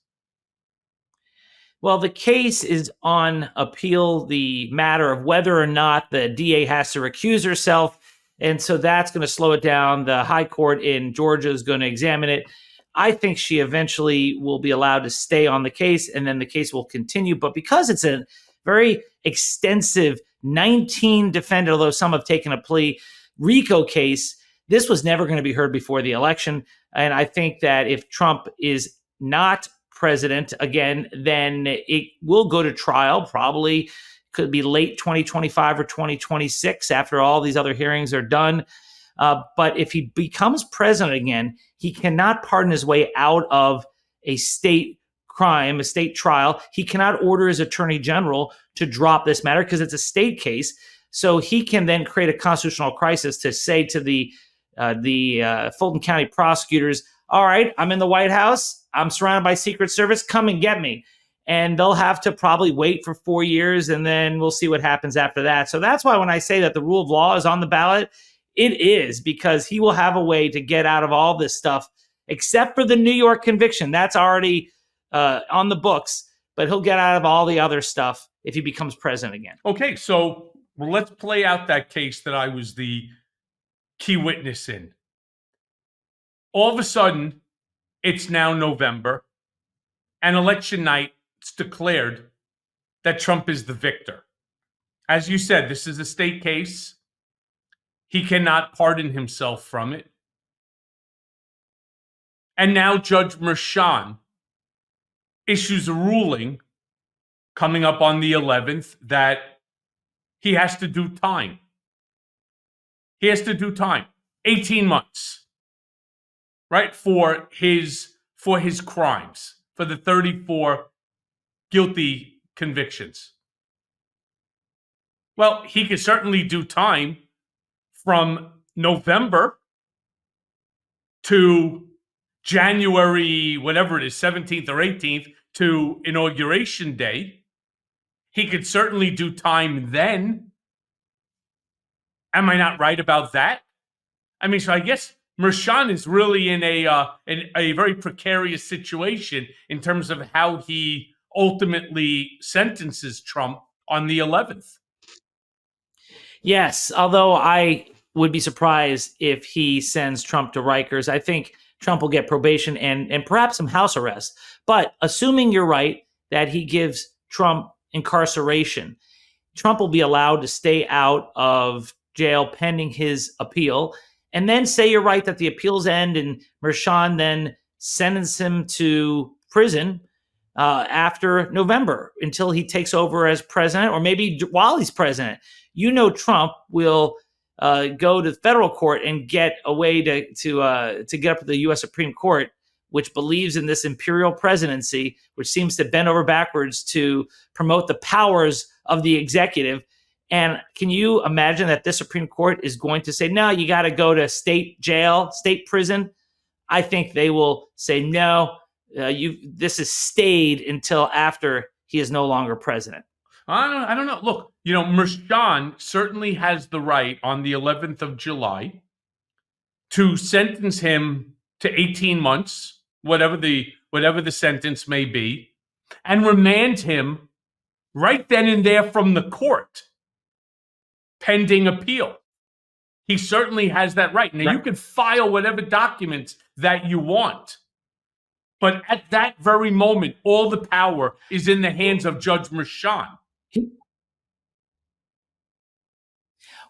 Well, the case is on appeal, the matter of whether or not the DA has to recuse herself. And so that's going to slow it down. The high court in Georgia is going to examine it. I think she eventually will be allowed to stay on the case, and then the case will continue. But because it's a very extensive 19 defendant, although some have taken a plea, RICO case, this was never going to be heard before the election. And I think that if Trump is not president again, then it will go to trial, probably could be late 2025 or 2026 after all these other hearings are done. But if he becomes president again, he cannot pardon his way out of a state crime, a state trial. He cannot order his attorney general to drop this matter because it's a state case. So he can then create a constitutional crisis to say to the Fulton County prosecutors, all right, I'm in the White House. I'm surrounded by Secret Service. Come and get me. And they'll have to probably wait for 4 years, and then we'll see what happens after that. So that's why when I say that the rule of law is on the ballot, it is, because he will have a way to get out of all this stuff, except for the New York conviction. That's already on the books, but he'll get out of all the other stuff if he becomes president again. Okay, so let's play out that case that I was the key witness in. All of a sudden, it's now November, and election night, it's declared that Trump is the victor. As you said, this is a state case. He cannot pardon himself from it. And now Judge Merchan issues a ruling coming up on the 11th that he has to do time. He has to do time, 18 months, right, for his crimes, for the 34 guilty convictions. Well, he could certainly do time from November to January, whatever it is, 17th or 18th, to Inauguration Day. He could certainly do time then. Am I not right about that? I mean, so I guess Merchan is really in a very precarious situation in terms of how he ultimately sentences Trump on the 11th. Yes, although I would be surprised if he sends Trump to Rikers. I think Trump will get probation and perhaps some house arrest. But assuming you're right that he gives Trump incarceration, Trump will be allowed to stay out of jail pending his appeal. And then say you're right that the appeals end and Merchan then sentences him to prison after November until he takes over as president, or maybe while he's president. You know, Trump will go to the federal court and get a way to get up to the U.S. Supreme Court, which believes in this imperial presidency, which seems to bend over backwards to promote the powers of the executive. And can you imagine that this Supreme Court is going to say, no, you got to go to state jail, state prison? I think they will say, no, this is stayed until after he is no longer president. I don't know. Look, Merchan certainly has the right on the 11th of July to sentence him to 18 months, whatever the sentence may be, and remand him right then and there from the court, pending appeal. He certainly has that right. Now, you can file whatever documents that you want, but at that very moment, all the power is in the hands of Judge Merchan.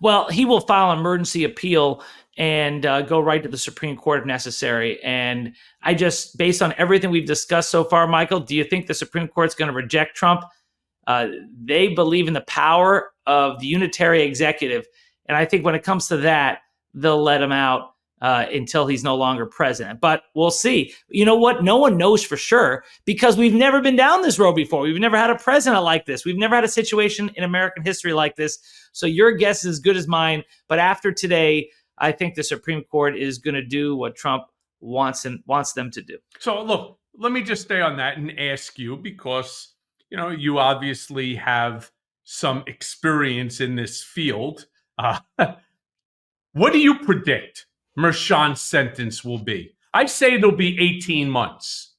Well, he will file an emergency appeal and go right to the Supreme Court if necessary. And I just, based on everything we've discussed so far, Michael, do you think the Supreme Court's going to reject Trump? They believe in the power of the unitary executive. And I think when it comes to that, they'll let him out until he's no longer president. But we'll see. You know what? No one knows for sure because we've never been down this road before. We've never had a president like this. We've never had a situation in American history like this. So your guess is as good as mine. But after today, I think the Supreme Court is going to do what Trump wants them to do. So look, let me just stay on that and ask you, because you obviously have some experience in this field. What do you predict Merchan's sentence will be? I say it'll be 18 months.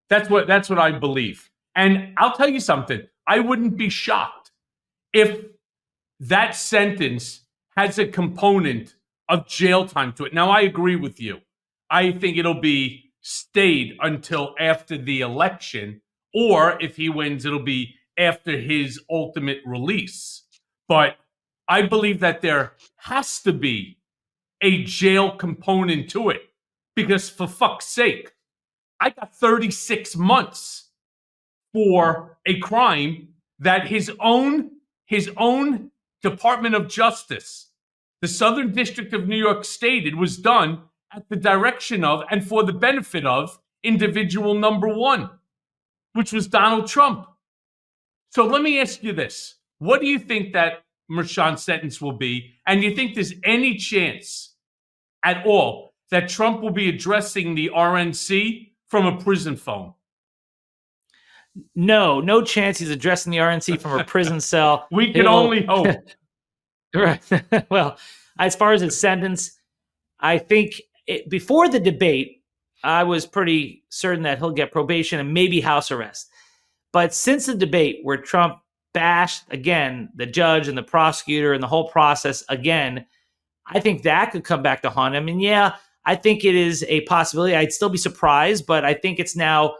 That's what I believe. And I'll tell you something. I wouldn't be shocked if that sentence has a component of jail time to it. Now, I agree with you. I think it'll be stayed until after the election, or if he wins, it'll be after his ultimate release. But I believe that there has to be a jail component to it, because for fuck's sake, I got 36 months for a crime that his own Department of Justice, the Southern District of New York stated was done at the direction of and for the benefit of individual number one, which was Donald Trump. So let me ask you this. What do you think that Merchan's sentence will be? And do you think there's any chance at all that Trump will be addressing the RNC from a prison phone? No chance he's addressing the RNC from a prison cell. We can only hope. Right. Well, as far as his sentence, I think before the debate, I was pretty certain that he'll get probation and maybe house arrest. But since the debate where Trump bashed, again, the judge and the prosecutor and the whole process again, I think that could come back to haunt him. And yeah, I think it is a possibility. I'd still be surprised, but I think it's now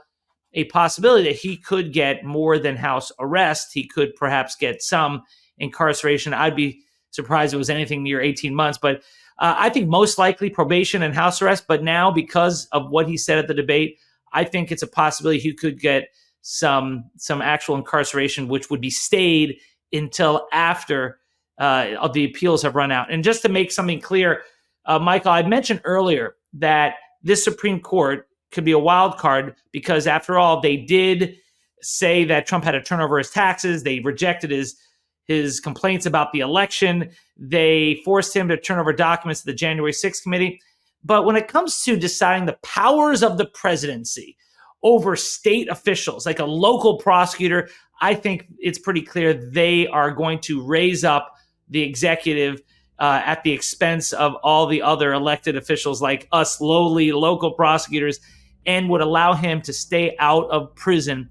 a possibility that he could get more than house arrest. He could perhaps get some incarceration. I'd be surprised if it was anything near 18 months. But I think most likely probation and house arrest. But now, because of what he said at the debate, I think it's a possibility he could get some actual incarceration, which would be stayed until after the appeals have run out. And just to make something clear, Michael, I mentioned earlier that this Supreme Court could be a wild card because, after all, they did say that Trump had to turn over his taxes. They rejected his complaints about the election. They forced him to turn over documents to the January 6th committee. But when it comes to deciding the powers of the presidency over state officials, like a local prosecutor, I think it's pretty clear they are going to raise up the executive at the expense of all the other elected officials like us lowly local prosecutors, and would allow him to stay out of prison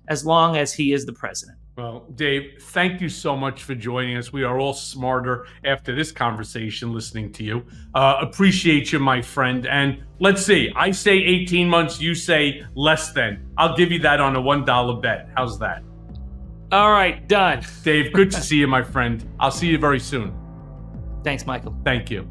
as long as he is the president. Well, Dave, thank you so much for joining us. We are all smarter after this conversation listening to you. Appreciate you, my friend. And let's see, I say 18 months, you say less than. I'll give you that on a $1 bet. How's that? All right, done. Dave, good to see you, my friend. I'll see you very soon. Thanks, Michael. Thank you.